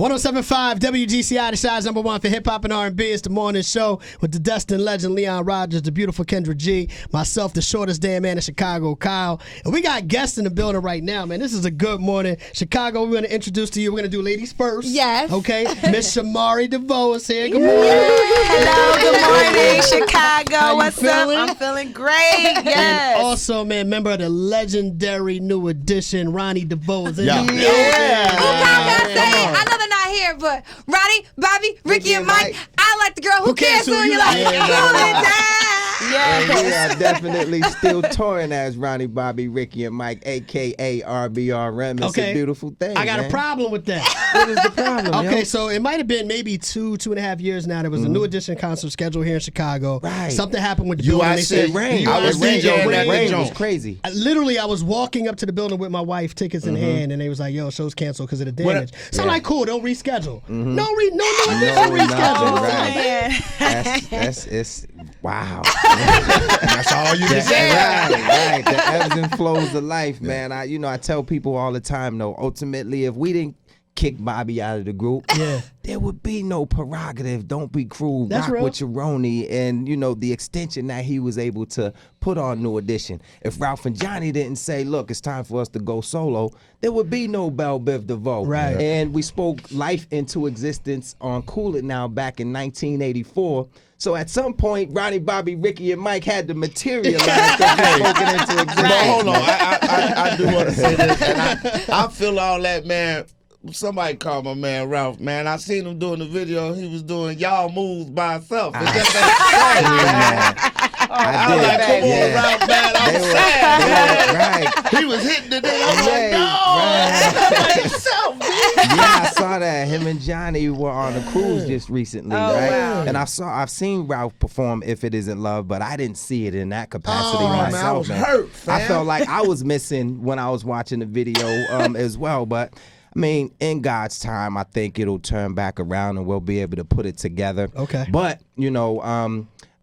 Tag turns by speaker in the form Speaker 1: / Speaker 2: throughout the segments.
Speaker 1: 107.5 WGCI, the size number one for hip hop and R&B. It's the morning show with the Destin legend Leon Rogers, the beautiful Kendra G, myself, the shortest damn man in Chicago, Kyle. And we got guests in the building right now, man. This is a good morning. Chicago, we're going to introduce to you. We're going to do ladies first.
Speaker 2: Yes.
Speaker 1: Okay. Miss Shamari DeVoe is here. Good morning.
Speaker 3: Hello, good morning, Chicago.
Speaker 1: How you
Speaker 3: What's
Speaker 1: feeling?
Speaker 3: up? I'm feeling great. Yes.
Speaker 1: And also, man, member of the legendary new edition, Ronnie DeVoe is in
Speaker 4: Yeah.
Speaker 1: the
Speaker 2: I know they're not here, but Ronnie, Bobby, Ricky, and Mike, I like the girl who cares who you like.
Speaker 3: Yes.
Speaker 4: We are definitely still touring as Ronnie, Bobby, Ricky, and Mike, a.k.a. RBRM. It's a beautiful thing,
Speaker 1: I got
Speaker 4: man.
Speaker 1: a problem with that.
Speaker 4: What is the problem,
Speaker 1: Okay,
Speaker 4: yo?
Speaker 1: so it might have been maybe 2.5 years now. There was a new edition concert scheduled here in Chicago.
Speaker 4: Right.
Speaker 1: Something happened with the building. They said
Speaker 4: rain.
Speaker 1: I was
Speaker 4: Rain was crazy.
Speaker 1: Literally, I was walking up to the building with my wife, tickets in hand, and they was like, "Yo, show's canceled because of the damage." So I'm like, "Cool, they'll reschedule." No addition reschedule.
Speaker 4: Right. It's wow.
Speaker 5: That's all you can say.
Speaker 4: Right. The ebbs and flows of life, man. I tell people all the time, though. Ultimately, if we didn't kick Bobby out of the group, there would be no prerogative. Don't be cruel.
Speaker 1: That's
Speaker 4: Rock
Speaker 1: real.
Speaker 4: with your Ronnie, and the extension that he was able to put on New Edition. If Ralph and Johnny didn't say, "Look, it's time for us to go solo," there would be no Belle Biv DeVoe.
Speaker 1: Right.
Speaker 4: And we spoke life into existence on Cool It Now back in 1984. So at some point, Ronnie, Bobby, Ricky, and Mike had to materialize that we spoken into existence.
Speaker 5: But hold on, I do want to say this, and I feel all that, man. Somebody called my man Ralph, man. I seen him doing the video. He was doing y'all moves by himself. It's just I was like, come on, Ralph, man. I'm sad, man.
Speaker 4: Right.
Speaker 5: He was hitting the thing. I'm like, no, by himself, man.
Speaker 4: Yeah, I saw that. Him and Johnny were on a cruise just recently, right?
Speaker 3: Wow.
Speaker 4: And I've seen Ralph perform If It Isn't Love, but I didn't see it in that capacity myself.
Speaker 5: Man, I was hurt, fam.
Speaker 4: I felt like I was missing when I was watching the video as well, but I mean, in God's time, I think it'll turn back around and we'll be able to put it together.
Speaker 1: Okay.
Speaker 4: But,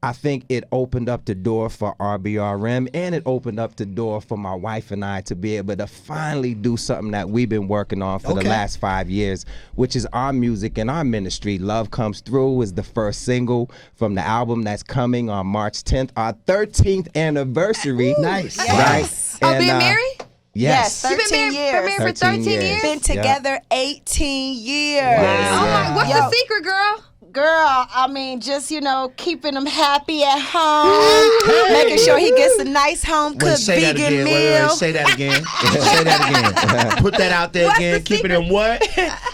Speaker 4: I think it opened up the door for RBRM, and it opened up the door for my wife and I to be able to finally do something that we've been working on for the last 5 years, which is our music and our ministry. Love Comes Through is the first single from the album that's coming on March 10th, our 13th anniversary.
Speaker 1: Nice.
Speaker 4: Right?
Speaker 2: Oh,
Speaker 4: And,
Speaker 2: being married?
Speaker 4: Yes.
Speaker 3: 13
Speaker 2: You've been
Speaker 3: years.
Speaker 2: married for 13 years?
Speaker 3: Been together 18 years.
Speaker 2: Oh my, what's the secret, girl?
Speaker 3: Girl, I mean, just, keeping him happy at home, making sure he gets a nice home-cooked vegan meal.
Speaker 5: Say that again. Say that again. Put that out there
Speaker 3: What's
Speaker 5: again.
Speaker 3: the
Speaker 5: Keeping
Speaker 3: secret?
Speaker 5: him what?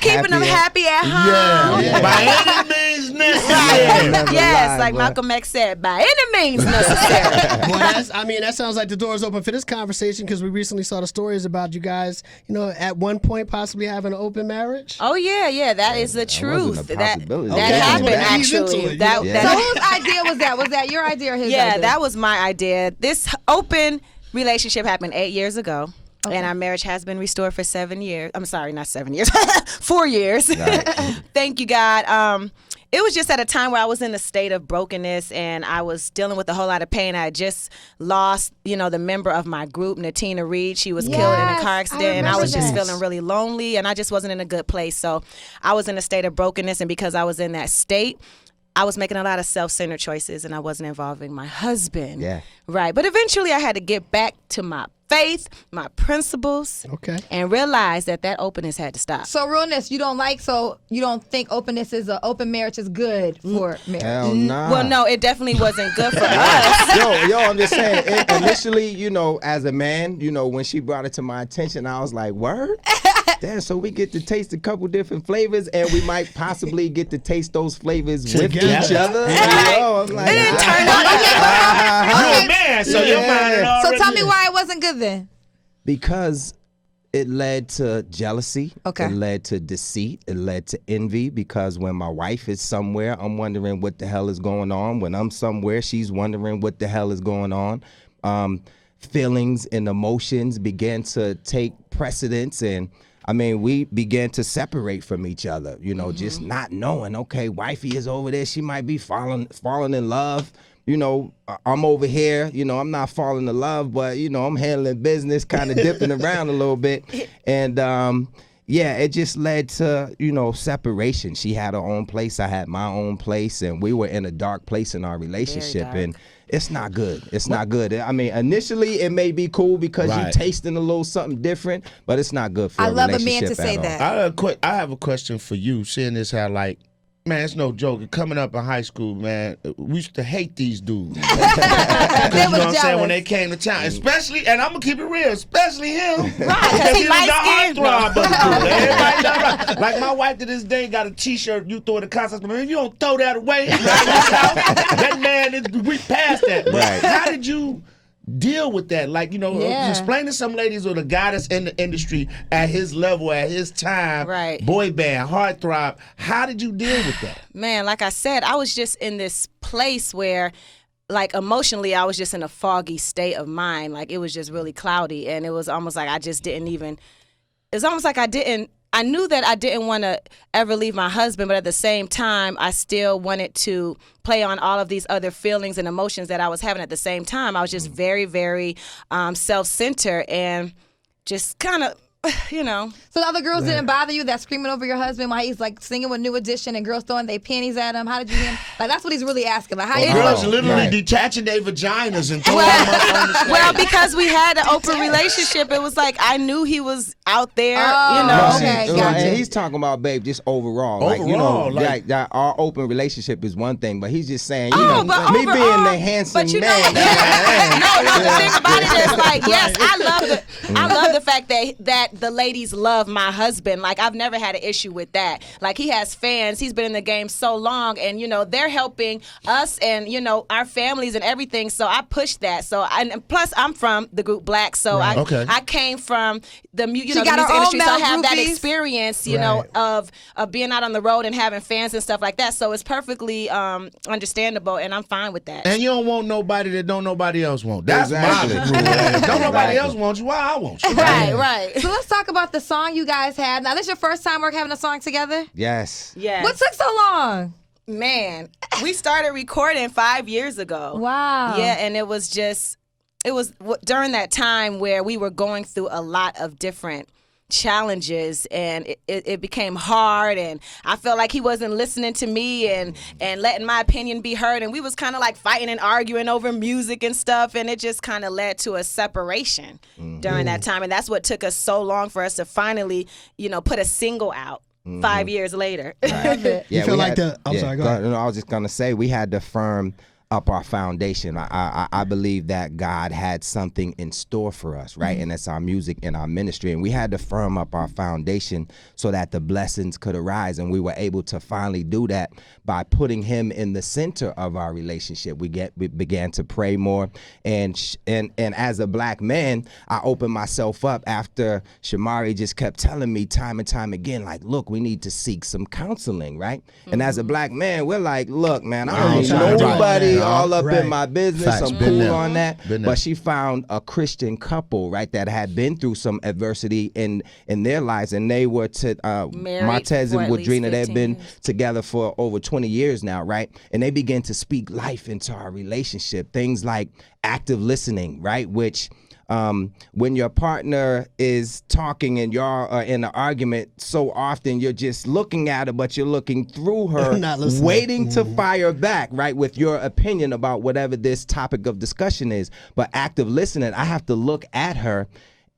Speaker 3: Keeping him happy at home.
Speaker 5: Yeah. By any means necessary.
Speaker 3: Yes,
Speaker 4: lie,
Speaker 3: like
Speaker 4: boy.
Speaker 3: Malcolm X said, by any means necessary.
Speaker 1: Well, that sounds like the door is open for this conversation because we recently saw the stories about you guys, at one point possibly having an open marriage.
Speaker 3: Oh, yeah, that is the truth.
Speaker 4: wasn't a possibility.
Speaker 3: That
Speaker 4: Okay.
Speaker 3: happened,
Speaker 1: Well, ease into
Speaker 3: actually.
Speaker 1: it,
Speaker 3: That
Speaker 2: So whose idea was that? Was that your idea or his idea?
Speaker 3: Yeah, that was my idea. This open relationship happened 8 years ago.
Speaker 2: Okay.
Speaker 3: And our marriage has been restored for 7 years. I'm sorry, not 7 years. 4 years. Thank you, God. It was just at a time where I was in a state of brokenness and I was dealing with a whole lot of pain. I had just lost, the member of my group, Natina Reed. She was killed in a car accident. And I was just feeling really lonely and I just wasn't in a good place. So I was in a state of brokenness, and because I was in that state, I was making a lot of self-centered choices and I wasn't involving my husband.
Speaker 4: Yeah.
Speaker 3: Right. But eventually I had to get back to my faith, my principles, and realize that openness had to stop.
Speaker 2: So realness, you don't think open marriage is good for marriage?
Speaker 4: Hell nah.
Speaker 3: Well, no, it definitely wasn't good for us.
Speaker 4: Yo, I'm just saying, initially, as a man, when she brought it to my attention, I was like, word? Damn, so we get to taste a couple different flavors, and we might possibly get to taste those flavors with each other. I'm like,
Speaker 3: It didn't turn out.
Speaker 5: You're a man, so your mind is
Speaker 2: So
Speaker 5: already
Speaker 2: tell me
Speaker 5: in.
Speaker 2: why it wasn't good then.
Speaker 4: because it led to jealousy.
Speaker 2: Okay.
Speaker 4: It led to deceit. It led to envy, because when my wife is somewhere, I'm wondering what the hell is going on. When I'm somewhere, she's wondering what the hell is going on. Feelings and emotions began to take precedence, and we began to separate from each other, just not knowing, okay, wifey is over there. She might be falling in love. I'm over here, I'm not falling in love, but, I'm handling business, kind of dipping around a little bit. And yeah, it just led to, separation. She had her own place, I had my own place, and we were in a dark place in our relationship, and it's not good. It's not good. I mean, initially it may be cool because you're tasting a little something different, but it's not good for a relationship. I love a man to say that.
Speaker 5: I have a question for you, seeing this how man, it's no joke. Coming up in high school, man, we used to hate these dudes. Because, you know what I'm saying? When they came to town. Especially, and I'm going to keep it real, especially him. Right. Because he was the heartthrob of the group. Everybody done right. Like my wife to this day got a T-shirt, you throw it in the concert, man, if you don't throw that away, that man, we passed that. But how did you deal with that? Like, explain to some ladies or the guy that's in the industry at his level, at his time, boy band, heartthrob, how did you deal with that?
Speaker 3: Man, like I said, I was just in this place where, like, emotionally, I was just in a foggy state of mind. Like, it was just really cloudy, and it was almost like I just didn't even, it's almost like I knew that I didn't want to ever leave my husband, but at the same time, I still wanted to play on all of these other feelings and emotions that I was having at the same time. I was just very, very self-centered and just kind of,
Speaker 2: So the other girls didn't bother you that screaming over your husband while he's like singing with New Edition and girls throwing their panties at him? How did you hear him? Like, that's what he's really asking. Like, how you
Speaker 5: girls literally detaching their vaginas and throwing them up on the stage.
Speaker 3: Well, because we had an open relationship, it was like I knew he was out there,
Speaker 2: Okay, gotcha.
Speaker 4: And he's talking about, babe, just overall. Like, our open relationship is one thing, but he's just saying, me
Speaker 3: overall,
Speaker 4: being the handsome man.
Speaker 3: The thing about it is, like, yes, I love the fact that the ladies love my husband. Like, I've never had an issue with that. Like, he has fans. He's been in the game so long, and they're helping us and our families and everything. So I push that. So and plus I'm from the group Black, so I came from the music industry, so I have that experience, of being out on the road and having fans and stuff like that. So it's perfectly understandable, and I'm fine with that.
Speaker 5: And you don't want nobody that don't nobody else want. That's my rule. Don't nobody else want you. Why I want you?
Speaker 2: Right. So let's talk about the song you guys had. Now, this is your first time we're having a song together?
Speaker 4: Yes.
Speaker 2: What took so long?
Speaker 3: Man, we started recording 5 years ago.
Speaker 2: Wow.
Speaker 3: Yeah, and it was during that time where we were going through a lot of different challenges, and it became hard, and I felt like he wasn't listening to me and letting my opinion be heard, and we was kind of like fighting and arguing over music and stuff, and it just kind of led to a separation during that time, and that's what took us so long for us to finally put a single out 5 years later.
Speaker 1: Right. You feel like I'm sorry, go ahead.
Speaker 4: No, I was just gonna say we had to firm up our foundation. I believe that God had something in store for us, right? And that's our music and our ministry. And we had to firm up our foundation so that the blessings could arise. And we were able to finally do that by putting him in the center of our relationship. We began to pray more. And as a black man, I opened myself up after Shamari just kept telling me time and time again, like, look, we need to seek some counseling, right? And as a black man, we're like, look, man, I don't need nobody all up in my business. I'm cool on that. But she found a Christian couple, right, that had been through some adversity in their lives, and they were Martez and Wadrina. They've been together for over 20 years now, right? And they began to speak life into our relationship. Things like active listening, right? Which when your partner is talking and y'all are in an argument, so often you're just looking at her, but you're looking through her, waiting to fire back, right, with your opinion about whatever this topic of discussion is. But active listening, I have to look at her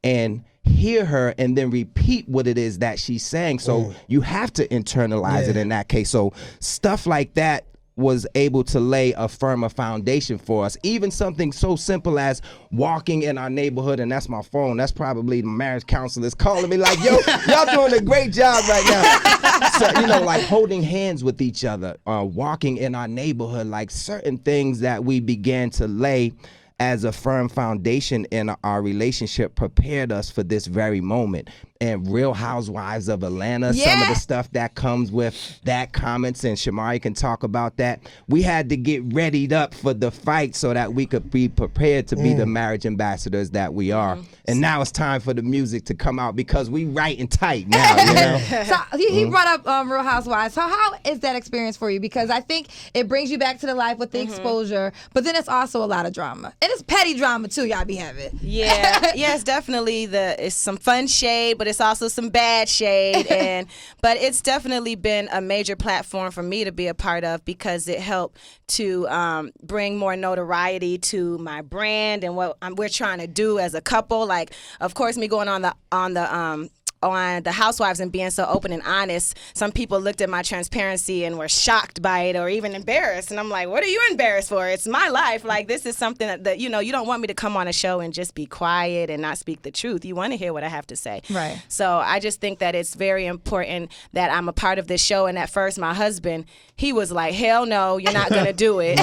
Speaker 4: and hear her and then repeat what it is that she's saying. So you have to internalize it in that case. So stuff like that was able to lay a firmer foundation for us. Even something so simple as walking in our neighborhood, and that's my phone. That's probably the marriage counselors calling me like, yo, y'all doing a great job right now. So, like holding hands with each other, walking in our neighborhood, like certain things that we began to lay as a firm foundation in our relationship prepared us for this very moment. And Real Housewives of Atlanta, some of the stuff that comes with that comments, and Shamari can talk about that. We had to get readied up for the fight so that we could be prepared to be the marriage ambassadors that we are. And now it's time for the music to come out because we right and tight now,
Speaker 2: So he brought up Real Housewives. So how is that experience for you? Because I think it brings you back to the life with the exposure, but then it's also a lot of drama. And it's petty drama too, y'all be having.
Speaker 3: Yeah, it's definitely it's some fun shade, but but it's also some bad shade. But it's definitely been a major platform for me to be a part of because it helped to bring more notoriety to my brand and what we're trying to do as a couple. Like, of course, me going on the Housewives and being so open and honest, some people looked at my transparency and were shocked by it or even embarrassed. And I'm like, what are you embarrassed for? It's my life. Like, this is something that you don't want me to come on a show and just be quiet and not speak the truth. You want to hear what I have to say.
Speaker 2: Right.
Speaker 3: So I just think that it's very important that I'm a part of this show. And at first, my husband, he was like, hell no, you're not going to do it.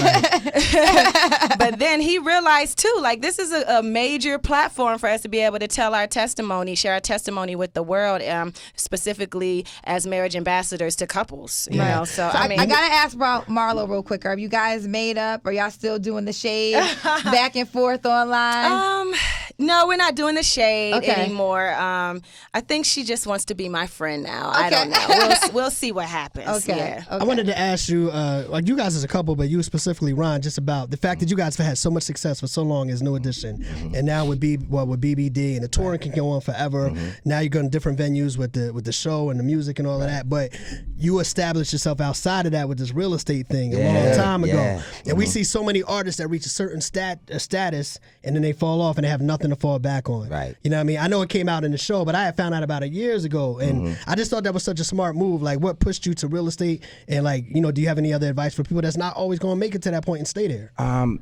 Speaker 3: But then he realized, too, like, this is a major platform for us to be able to tell our testimony, share our testimony with the world, specifically as marriage ambassadors to couples. You know, so I mean,
Speaker 2: I gotta ask Marlo real quick. Are you guys made up? Are y'all still doing the shade back and forth online?
Speaker 3: No, we're not doing the shade anymore. I think she just wants to be my friend now. I don't know. We'll see what happens.
Speaker 2: Okay.
Speaker 3: Yeah.
Speaker 1: I wanted to ask you, like you guys as a couple, but you specifically, Ron, just about the fact that you guys have had so much success for so long as New Edition, and now with BBD and the touring can go on forever. Now you're going to different venues with the show and the music and all of that, but you established yourself outside of that with this real estate thing a long time ago. And we see so many artists that reach a certain status and then they fall off and they have nothing to fall back on.
Speaker 4: Right.
Speaker 1: You know what I mean? I know it came out in the show, but I had found out about it years ago, and I just thought that was such a smart move. Like, what pushed you to real estate, and like, do you have any other advice for people that's not always going to make it to that point and stay there?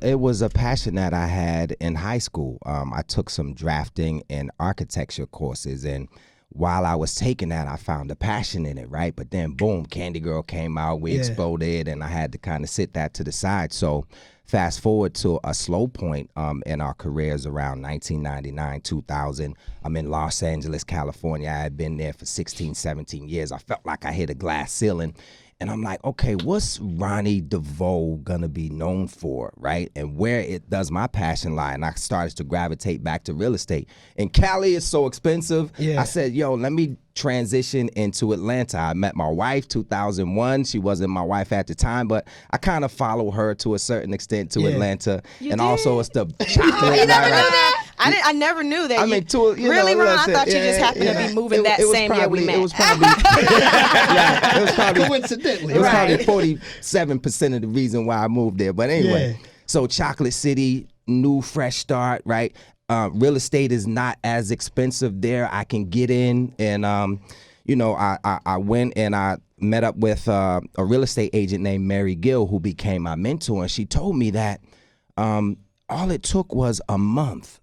Speaker 4: It was a passion that I had in high school. I took some drafting and architecture courses, and while I was taking that, I found a passion in it, right? But then, boom, Candy Girl came out, we exploded, and I had to kind of sit that to the side. So fast forward to a slow point in our careers around 1999, 2000. I'm in Los Angeles, California. I had been there for 16, 17 years. I felt like I hit a glass ceiling. And I'm like, okay, what's Ronnie DeVoe gonna be known for, right? And where does my passion lie? And I started to gravitate back to real estate. And Cali is so expensive. I said, yo, let me transition into Atlanta. I met my wife 2001. She wasn't my wife at the time, but I kind of follow her to a certain extent to Atlanta. Also it's the chocolate.
Speaker 3: I never knew that.
Speaker 4: I mean,
Speaker 3: really, Ron? I thought you just happened to be moving that same year we met.
Speaker 4: It was probably, it was probably
Speaker 1: coincidentally.
Speaker 4: It was probably 47% of the reason why I moved there. But anyway, so Chocolate City, new, fresh start, right? Real estate is not as expensive there. I can get in, and I went and I met up with a real estate agent named Mary Gill, who became my mentor, and she told me that all it took was a month,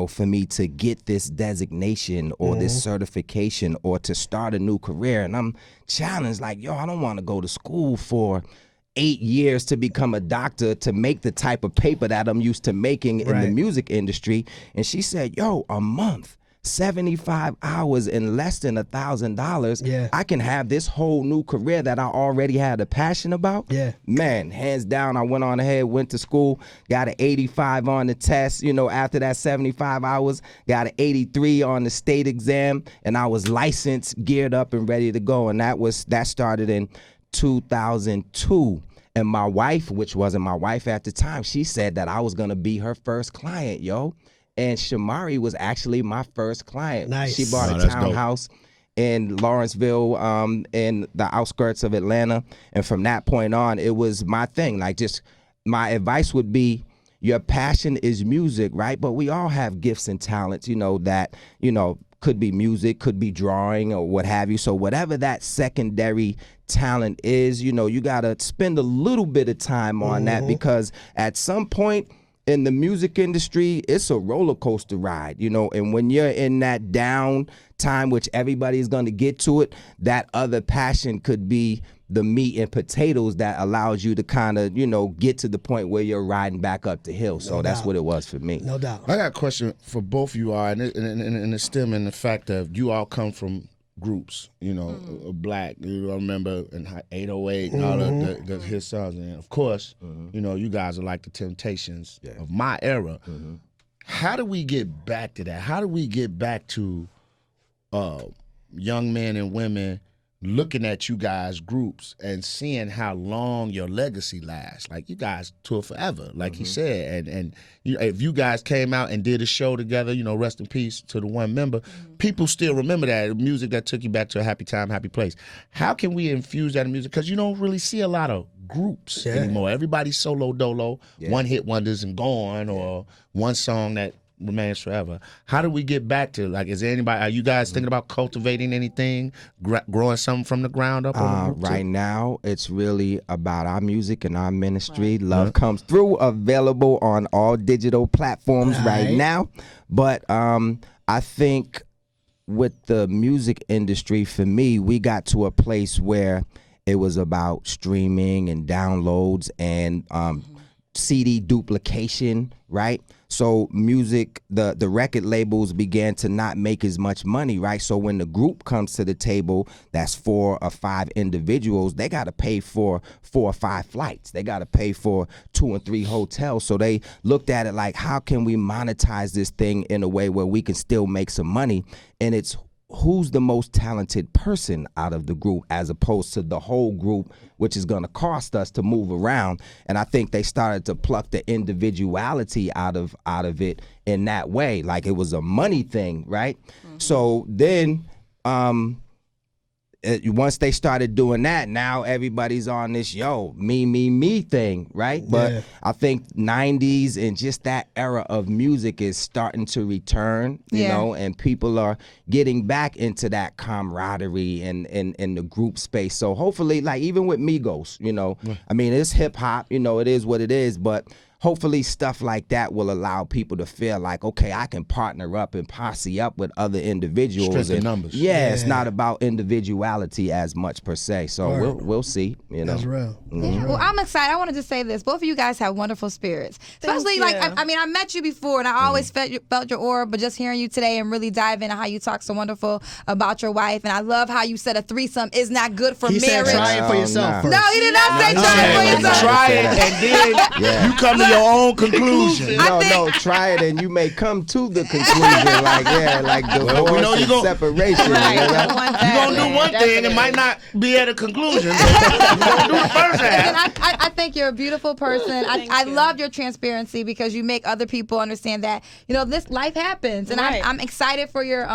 Speaker 4: for me to get this designation or this certification or to start a new career. And I'm challenged, like, yo, I don't want to go to school for 8 years to become a doctor to make the type of paper that I'm used to making in the music industry. And she said, yo, a month, 75 hours and less than $1,000, I can have this whole new career that I already had a passion about. Man, hands down, I went on ahead, went to school, got an 85 on the test, after that 75 hours, got an 83 on the state exam, and I was licensed, geared up, and ready to go. And that started in 2002. And my wife, which wasn't my wife at the time, she said that I was gonna be her first client, yo. And Shamari was actually my first client.
Speaker 1: Nice.
Speaker 4: She bought a townhouse in Lawrenceville, in the outskirts of Atlanta. And from that point on, it was my thing. Like, just my advice would be, your passion is music, right? But we all have gifts and talents, that, could be music, could be drawing, or what have you. So whatever that secondary talent is, you got to spend a little bit of time on that, because at some point in the music industry, it's a roller coaster ride, and when you're in that down time, which everybody's going to get to it, that other passion could be the meat and potatoes that allows you to kind of, get to the point where you're riding back up the hill. So that's what it was for me.
Speaker 1: No doubt.
Speaker 5: I got a question for both of you all, and it's stemming the fact that you all come from groups, black. I remember in 808 and all the his songs, and of course, you guys are like the Temptations of my era. How do we get back to that? How do we get back to young men and women looking at you guys groups and seeing how long your legacy lasts. Like you guys tour forever, like he said. And you know, if you guys came out and did a show together, you know, rest in peace to the one member, people still remember that music that took you back to a happy time, happy place. How can we infuse that in music? Because you don't really see a lot of groups anymore. Everybody's solo dolo, one hit wonders and gone, or one song that remains forever. How do we get back to, like, is there anybody, are you guys thinking about cultivating anything, growing something from the ground up?
Speaker 4: Right now, it's really about our music and our ministry. Love Comes Through, available on all digital platforms right now. But I think with the music industry, for me, we got to a place where it was about streaming and downloads and CD duplication, right? So music, the record labels began to not make as much money, right? So when the group comes to the table, that's 4 or 5 individuals, they got to pay for 4 or 5 flights. They got to pay for 2 or 3 hotels. So they looked at it like, how can we monetize this thing in a way where we can still make some money? And it's who's the most talented person out of the group as opposed to the whole group, which is going to cost us to move around. And I think they started to pluck the individuality out of it in that way, like it was a money thing, right? So then once they started doing that, now everybody's on this me thing, right? But I think 90s and just that era of music is starting to return, you know, and people are getting back into that camaraderie and the group space. So hopefully, like even with Migos, you know, I mean, it's hip hop, you know, it is what it is, but hopefully stuff like that will allow people to feel like, okay, I can partner up and posse up with other individuals.
Speaker 5: Strictly numbers.
Speaker 4: Yeah, it's not about individuality as much per se. So we'll see. You know,
Speaker 1: that's real.
Speaker 2: Well, I'm excited. I wanted to say this. Both of you guys have wonderful spirits. Especially like I mean, I met you before and I always felt your aura, but just hearing you today and really dive into how you talk so wonderful about your wife, and I love how you said a threesome is not good for marriage.
Speaker 1: Said try it for yourself first.
Speaker 2: No, he did not say try it for yourself.
Speaker 5: Try it and then you come to your own conclusion.
Speaker 4: No, try it and you may come to the conclusion, like divorce and separation.
Speaker 5: You're going to do one thing and might not be at a conclusion. You're going to do the first half.
Speaker 2: I think you're a beautiful person. I love your transparency because you make other people understand that, you know, this life happens. And I'm excited for your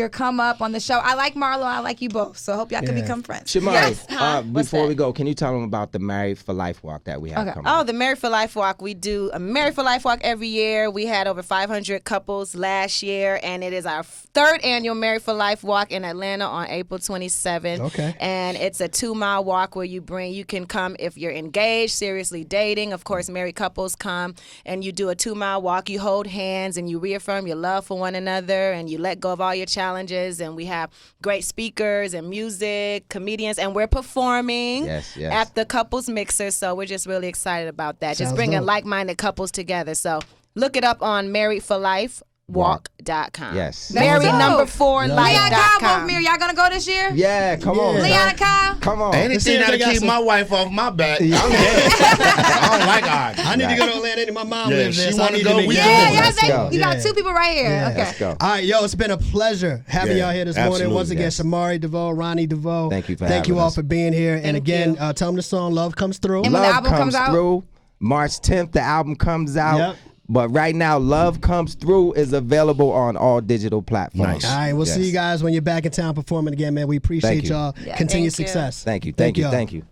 Speaker 2: come up on the show. I like Marlo. I like you both. So I hope y'all can become friends.
Speaker 4: Shamari, before we go, can you tell them about the Married for Life walk that we have coming up?
Speaker 3: Oh, the Married for Life walk. We do a Married for Life walk every year. We had over 500 couples last year, and it is our 3rd annual Married for Life walk in Atlanta on April 27th.
Speaker 1: Okay.
Speaker 3: And it's a 2-mile walk where you can come if you're engaged, seriously dating. Of course, married couples come, and you do a 2-mile walk. You hold hands, and you reaffirm your love for one another, and you let go of all your challenges. And we have great speakers and music, comedians, and we're performing at the Couples Mixer. So we're just really excited about that. Just bringing like-minded couples together. So look it up on marriedforlifewalk.com.
Speaker 4: Yes.
Speaker 3: Married number 4
Speaker 2: Leon
Speaker 3: life.com.
Speaker 2: Kyle, both Y'all gonna go this year?
Speaker 4: Yeah, come on.
Speaker 2: Leon and Kyle?
Speaker 4: Come on.
Speaker 5: Anything that'll keep my wife off my back, I'm dead. I don't like arguing.
Speaker 1: I need to go to Atlanta. My mom lives there.
Speaker 5: She
Speaker 1: So I
Speaker 5: want
Speaker 1: need
Speaker 5: to
Speaker 1: to
Speaker 5: go.
Speaker 1: make
Speaker 5: We
Speaker 1: it
Speaker 5: go.
Speaker 1: happen.
Speaker 2: You got 2 people right here. Okay.
Speaker 4: Let's go.
Speaker 1: All right, it's been a pleasure having y'all here this morning.
Speaker 5: Absolutely,
Speaker 1: Once again, Shamari DeVoe, Ronnie DeVoe.
Speaker 4: Thank you for
Speaker 1: Thank you
Speaker 4: having
Speaker 1: all
Speaker 4: us.
Speaker 1: for being here. And
Speaker 3: Thank
Speaker 1: again,
Speaker 3: you.
Speaker 1: tell them the song Love Comes Through.
Speaker 2: And when the
Speaker 4: Love
Speaker 2: album comes out?
Speaker 4: through March 10th, the album comes out.
Speaker 1: Yep.
Speaker 4: But right now, Love Comes Through is available on all digital platforms.
Speaker 1: All right, we'll see you guys when you're back in town performing again, man. We appreciate
Speaker 4: Thank you.
Speaker 1: y'all.
Speaker 3: Yeah,
Speaker 1: Continued
Speaker 3: thank you.
Speaker 1: success.
Speaker 4: Thank you.
Speaker 1: Thank y'all.
Speaker 4: Thank you.